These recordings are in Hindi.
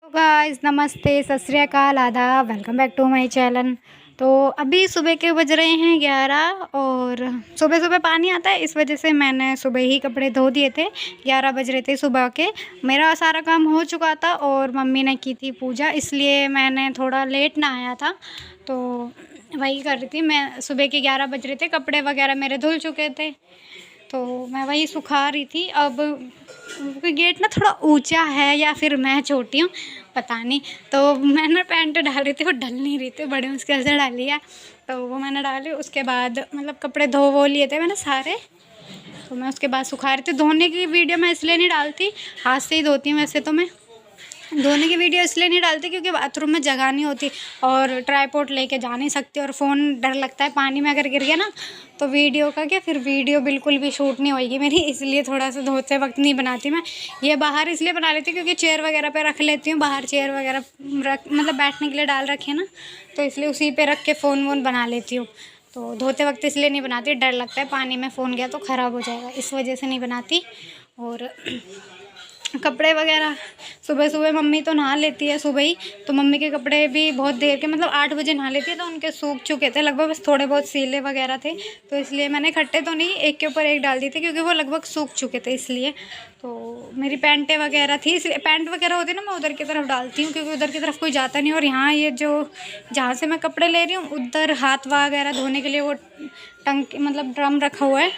गाइस नमस्ते, सत श्री अकाल, आदाब, welcome back to my channel. तो अभी सुबह के बज रहे हैं 11 और सुबह सुबह पानी आता है, इस वजह से मैंने सुबह ही कपड़े धो दिए थे। 11 बज रहे थे सुबह के। मेरा सारा काम हो चुका था और मम्मी ने की थी पूजा, इसलिए मैंने थोड़ा लेट नहाया था, तो वही कर रही थी मैं। सुबह के 11 बज रहे थे, कपड़े वगैरह मेरे धुल चुके थे, तो मैं वही सुखा रही थी। अब गेट ना थोड़ा ऊंचा है या फिर मैं छोटी हूँ, पता नहीं। तो मैंने पैंट डाल रही थी, वो ढल नहीं रही थी, बड़े मुश्किल से डाली है, तो वो मैंने डाली। उसके बाद मतलब कपड़े धो वो लिए थे मैंने सारे, तो मैं उसके बाद सुखा रही थी। धोने की वीडियो मैं इसलिए नहीं डालती, हाथ से ही धोती हूँ वैसे तो मैं। धोने की वीडियो इसलिए नहीं डालती क्योंकि बाथरूम में जगह नहीं होती और ट्राईपॉड लेके जा नहीं सकती, और फ़ोन डर लगता है पानी में अगर गिर गया ना तो वीडियो का क्या, फिर वीडियो बिल्कुल भी शूट नहीं होएगी मेरी, इसलिए थोड़ा सा धोते वक्त नहीं बनाती मैं। ये बाहर इसलिए बना लेती हूँ क्योंकि चेयर वगैरह पे रख लेती हूँ, बाहर चेयर वगैरह रख मतलब बैठने के लिए डाल रखे हैं ना, तो इसलिए उसी पे रख के फ़ोन वोन बना लेती हूँ। तो धोते वक्त इसलिए नहीं बनाती, डर लगता है पानी में फ़ोन गया तो ख़राब हो जाएगा, इस वजह से नहीं बनाती। और कपड़े वगैरह सुबह सुबह मम्मी तो नहा लेती है सुबह ही, तो मम्मी के कपड़े भी बहुत देर के मतलब 8 बजे नहा लेती है, तो उनके सूख चुके थे लगभग, बस थोड़े बहुत सीले वगैरह थे, तो इसलिए मैंने इकट्ठे तो नहीं, एक के ऊपर एक डाल दी थी क्योंकि वो लगभग सूख चुके थे इसलिए। तो मेरी पैंटें वगैरह थी, इसलिए पैंट वगैरह होती है ना, मैं उधर की तरफ डालती हूँ क्योंकि उधर की तरफ कोई जाता नहीं। और यहाँ ये जो जहाँ से मैं कपड़े ले रही हूँ उधर हाथ वगैरह धोने के लिए वो टंकी मतलब ड्रम रखा हुआ है,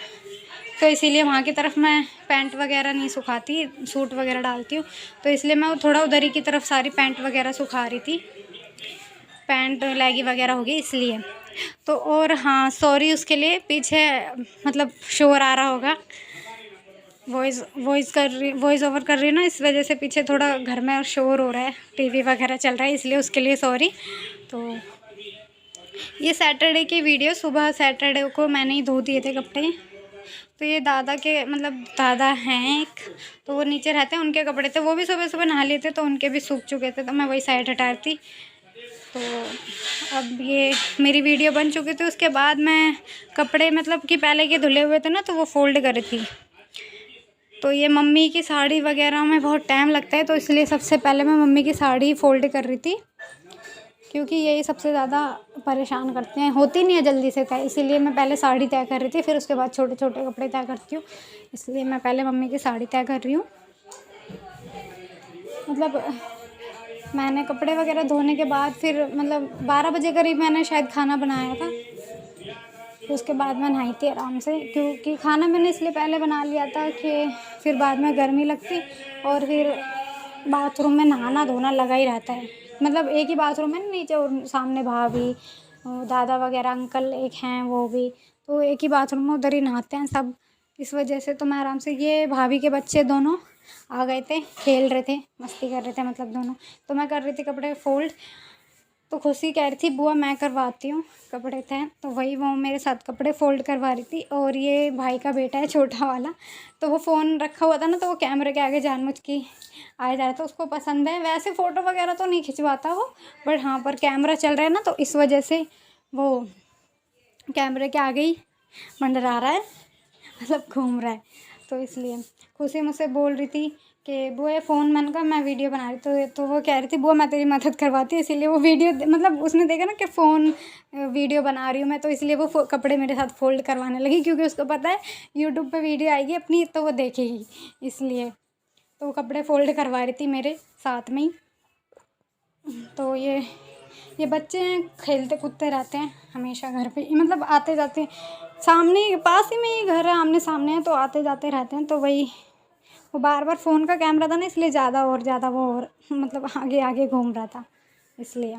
तो इसीलिए वहाँ की तरफ मैं पैंट वगैरह नहीं सुखाती, सूट वगैरह डालती हूँ, तो इसलिए मैं थोड़ा उधर ही की तरफ सारी पैंट वगैरह सुखा रही थी। पैंट लैगी वगैरह होगी इसलिए तो। और हाँ सॉरी उसके लिए, पीछे मतलब शोर आ रहा होगा, वॉइस ओवर कर रही हूँ ना, इस वजह से पीछे थोड़ा घर में शोर हो रहा है, टीवी वगैरह चल रहा है, इसलिए उसके लिए सॉरी। तो ये सैटरडे की वीडियो, सुबह सैटरडे को मैंने ही धो दिए थे कपड़े। तो ये दादा के मतलब दादा हैं एक, तो वो नीचे रहते हैं, उनके कपड़े थे, वो भी सुबह सुबह नहा लिए थे, तो उनके भी सूख चुके थे, तो मैं वही साइड हटा रही थी। तो अब ये मेरी वीडियो बन चुकी थी, उसके बाद मैं कपड़े मतलब कि पहले के धुले हुए थे ना, तो वो फ़ोल्ड कर रही थी। तो ये मम्मी की साड़ी वगैरह में बहुत टाइम लगता है, तो इसलिए सबसे पहले मैं मम्मी की साड़ी फ़ोल्ड कर रही थी क्योंकि यही सबसे ज़्यादा परेशान करते हैं, होती नहीं है जल्दी से तय, इसीलिए मैं पहले साड़ी तय कर रही थी, फिर उसके बाद छोटे छोटे कपड़े तय करती हूँ, इसलिए मैं पहले मम्मी की साड़ी तय कर रही हूँ। मतलब मैंने कपड़े वगैरह धोने के बाद फिर मतलब 12 बजे करीब मैंने शायद खाना बनाया था, फिर उसके बाद मैं नहाई थी आराम से, क्योंकि खाना मैंने इसलिए पहले बना लिया था कि फिर बाद में गर्मी लगती, और फिर बाथरूम में नहाना धोना लगा ही रहता है, मतलब एक ही बाथरूम है ना नीचे, और सामने भाभी दादा वगैरह अंकल एक हैं वो भी, तो एक ही बाथरूम में उधर ही नहाते हैं सब, इस वजह से तो मैं आराम से। ये भाभी के बच्चे दोनों आ गए थे, खेल रहे थे, मस्ती कर रहे थे मतलब दोनों, तो मैं कर रही थी कपड़े फ़ोल्ड। तो खुशी कह रही थी बुआ मैं करवाती हूँ, कपड़े थे, तो वही वो मेरे साथ कपड़े फ़ोल्ड करवा रही थी। और ये भाई का बेटा है छोटा वाला, तो वो फ़ोन रखा हुआ था ना, तो वो कैमरे के आगे जानबूझ के आया जा रहा था, उसको पसंद है। वैसे फ़ोटो वगैरह तो नहीं खिंचवाता वो, बट हाँ पर कैमरा चल रहा है ना, तो इस वजह से वो कैमरे के आगे ही मंडरा रहा है, मतलब घूम रहा है, तो इसलिए खुशी मुझसे बोल रही थी कि बुआ फ़ोन, मैंने कहा मैं वीडियो बना रही, तो वो कह रही थी बुआ मैं तेरी मदद करवाती हूँ, इसीलिए वो वीडियो मतलब उसने देखा ना कि फ़ोन वीडियो बना रही हूँ मैं, तो इसलिए वो कपड़े मेरे साथ फ़ोल्ड करवाने लगी, क्योंकि उसको पता है यूट्यूब पे वीडियो आएगी अपनी तो वो देखेगी, इसलिए तो वो कपड़े फ़ोल्ड करवा रही थी मेरे साथ में ही। तो ये बच्चे हैं, खेलते कूदते रहते हैं हमेशा घर पे, मतलब आते जाते, सामने पास ही में ही घर है, आमने सामने है, तो आते जाते रहते हैं। तो वही वो बार बार फ़ोन का कैमरा था ना, इसलिए ज़्यादा और ज़्यादा वो और मतलब आगे आगे घूम रहा था इसलिए।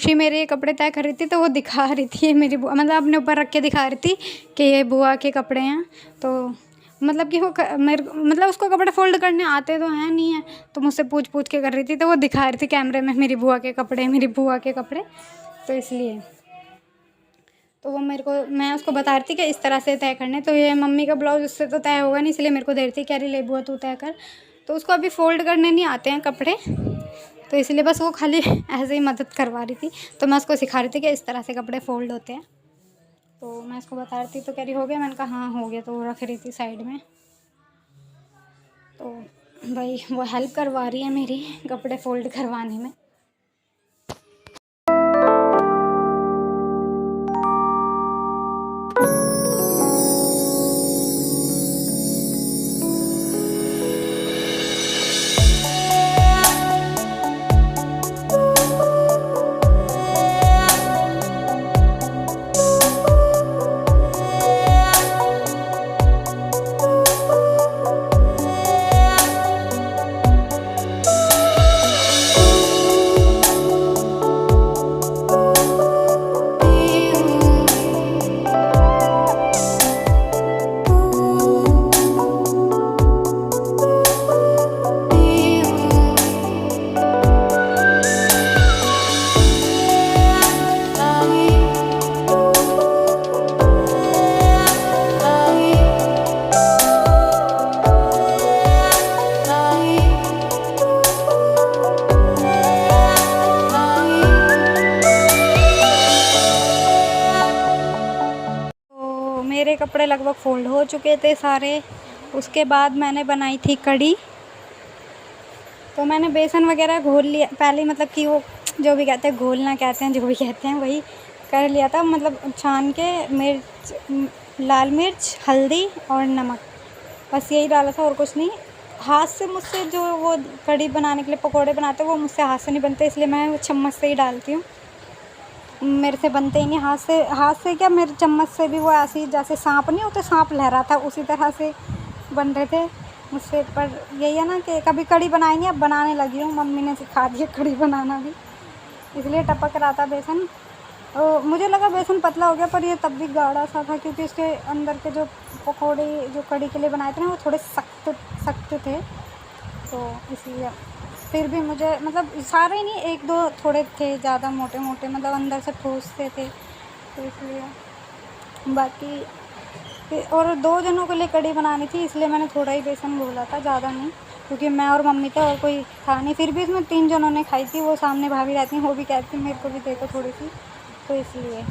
खुशी मेरे ये कपड़े तय कर रही थी, तो वो दिखा रही थी ये मेरी बुआ, मतलब अपने ऊपर रख के दिखा रही थी कि ये बुआ के कपड़े हैं। तो मतलब कि वो मेरे मतलब उसको कपड़े फ़ोल्ड करने आते तो हैं नहीं है, तो मुझसे पूछ पूछ के कर रही थी, तो वो दिखा रही थी कैमरे में मेरी बुआ के कपड़े, मेरी बुआ के कपड़े। तो इसलिए तो वो मेरे को, मैं उसको बता रही थी कि इस तरह से तय करने। तो ये मम्मी का ब्लाउज़ उससे तो तय होगा नहीं, इसलिए मेरे को दे रही थी, कह रही ले बुआ तू तय कर। तो उसको अभी फ़ोल्ड करने नहीं आते हैं कपड़े, तो इसलिए बस वो खाली ऐसे ही मदद करवा रही थी। तो मैं उसको सिखा रही थी कि इस तरह से कपड़े फ़ोल्ड होते हैं। तो मैं उसको बता रही थी, तो कह रही हो गया? मैंने कहा हाँ हो गया। तो वो रख रही थी साइड में। तो भाई वो हेल्प करवा रही है मेरी कपड़े फ़ोल्ड करवाने में। मेरे कपड़े लगभग फ़ोल्ड हो चुके थे सारे। उसके बाद मैंने बनाई थी कढ़ी। तो मैंने बेसन वगैरह घोल लिया पहले, मतलब कि वो जो भी कहते हैं घोलना कहते हैं, जो भी कहते हैं वही कर लिया था। मतलब छान के मिर्च, लाल मिर्च, हल्दी और नमक, बस यही डाला था और कुछ नहीं। हाथ से मुझसे जो वो कढ़ी बनाने के लिए पकोड़े बनाते हैं वो मुझसे हाथ से नहीं बनते, इसलिए मैं वो चम्मच से ही डालती हूँ। मेरे से बनते ही नहीं हाथ से क्या, मेरे चम्मच से भी वो ऐसे ही जैसे सांप नहीं होते, सांप लहरा था उसी तरह से बन रहे थे मुझसे। पर यही है ना कि कभी कढ़ी बनाई नहीं, अब बनाने लगी हूँ, मम्मी ने सिखा दिया कढ़ी बनाना भी, इसलिए टपक रहा था बेसन। मुझे लगा बेसन पतला हो गया, पर ये तब भी गाढ़ा सा था, क्योंकि इसके अंदर के जो पकौड़े जो कढ़ी के लिए बनाए थे ना वो थोड़े सख्त थे। तो इसलिए फिर भी मुझे, मतलब सारे ही नहीं, एक दो थोड़े थे ज़्यादा मोटे मोटे, मतलब अंदर से ठोस से थे, तो इसलिए। बाकी और 2 जनों के लिए कढ़ी बनानी थी, इसलिए मैंने थोड़ा ही बेसन घोला था, ज़्यादा नहीं, क्योंकि मैं और मम्मी थे और कोई था नहीं। फिर भी इसमें 3 जनों ने खाई थी। वो सामने भाभी रहती हैं, वो भी कहती मेरे को भी देखो थोड़ी सी, तो इसलिए।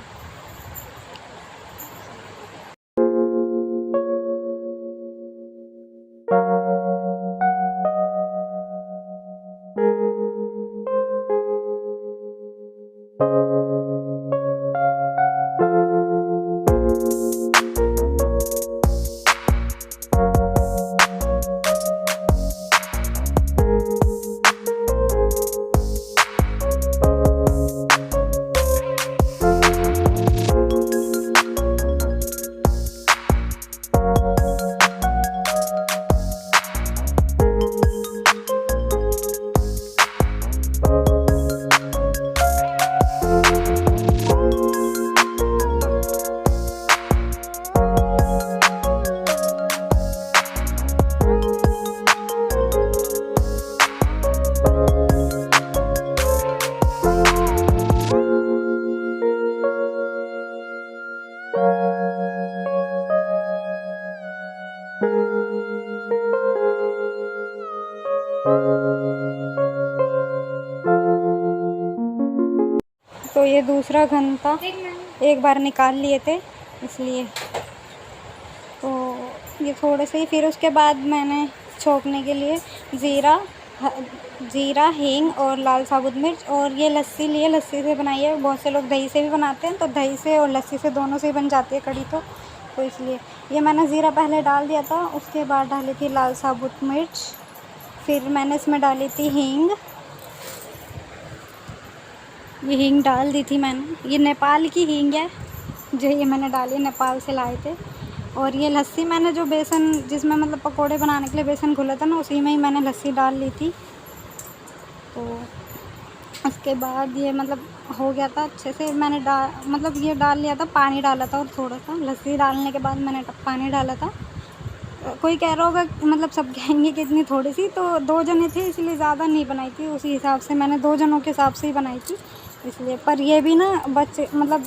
तो ये दूसरा घन था, एक बार निकाल लिए थे इसलिए। तो ये थोड़े से ही, फिर उसके बाद मैंने छोंकने के लिए ज़ीरा, हींग और लाल साबुत मिर्च, और ये लस्सी लिए, लस्सी से बनाई है। बहुत से लोग दही से भी बनाते हैं, तो दही से और लस्सी से दोनों से ही बन जाती है कढ़ी। तो इसलिए ये मैंने ज़ीरा पहले डाल दिया था, उसके बाद डाली थी लाल साबुत मिर्च, फिर मैंने इसमें डाली थी हींग। ये हींग डाल दी थी मैंने, ये नेपाल की हींग है जो ये मैंने डाली, नेपाल से लाए थे। और ये लस्सी मैंने जो बेसन, जिसमें मतलब पकोड़े बनाने के लिए बेसन घुला था ना, उसी में ही मैंने लस्सी डाल ली थी। तो उसके बाद ये मतलब हो गया था अच्छे से। मैंने मतलब ये डाल लिया था, पानी डाला था और थोड़ा सा लस्सी डालने के बाद मैंने पानी डाला था। कोई कह रहा होगा मतलब सब कहेंगे कि इतनी थोड़ी सी, तो 2 जने थे इसलिए ज़्यादा नहीं बनाई थी, उसी हिसाब से मैंने 2 जनों के हिसाब से ही बनाई थी इसलिए। पर ये भी ना बच्चे मतलब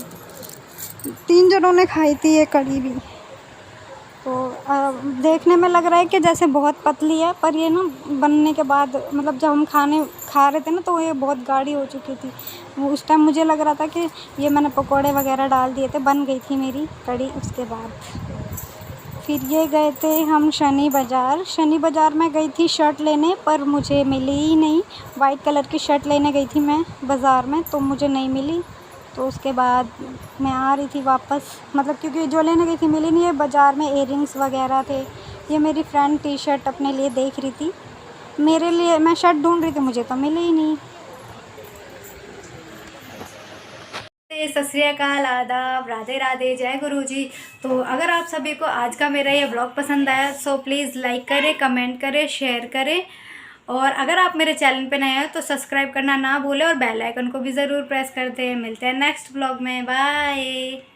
3 जनों ने खाई थी ये कढ़ी भी। तो देखने में लग रहा है कि जैसे बहुत पतली है, पर ये ना बनने के बाद मतलब जब हम खा रहे थे ना तो ये बहुत गाढ़ी हो चुकी थी। उस टाइम मुझे लग रहा था कि ये मैंने पकोड़े वगैरह डाल दिए थे, बन गई थी मेरी कढ़ी। उसके बाद फिर ये गए थे हम शनि बाज़ार में गई थी शर्ट लेने, पर मुझे मिली ही नहीं। वाइट कलर की शर्ट लेने गई थी मैं बाज़ार में, तो मुझे नहीं मिली। तो उसके बाद मैं आ रही थी वापस, मतलब क्योंकि जो लेने गई थी मिली नहीं है। बाज़ार में इयररिंग्स वगैरह थे। ये मेरी फ्रेंड टी शर्ट अपने लिए देख रही थी, मेरे लिए मैं शर्ट ढूंढ रही थी, मुझे तो मिली ही नहीं। सत श्री अकाल, आदाब, राधे राधे, जय गुरु जी। तो अगर आप सभी को आज का मेरा ये ब्लॉग पसंद आया सो प्लीज़ लाइक करें, कमेंट करें, शेयर करें। और अगर आप मेरे चैनल पे नए हो तो सब्सक्राइब करना ना भूलें और बेल आइकन को भी ज़रूर प्रेस कर दें। मिलते हैं नेक्स्ट ब्लॉग में, बाय।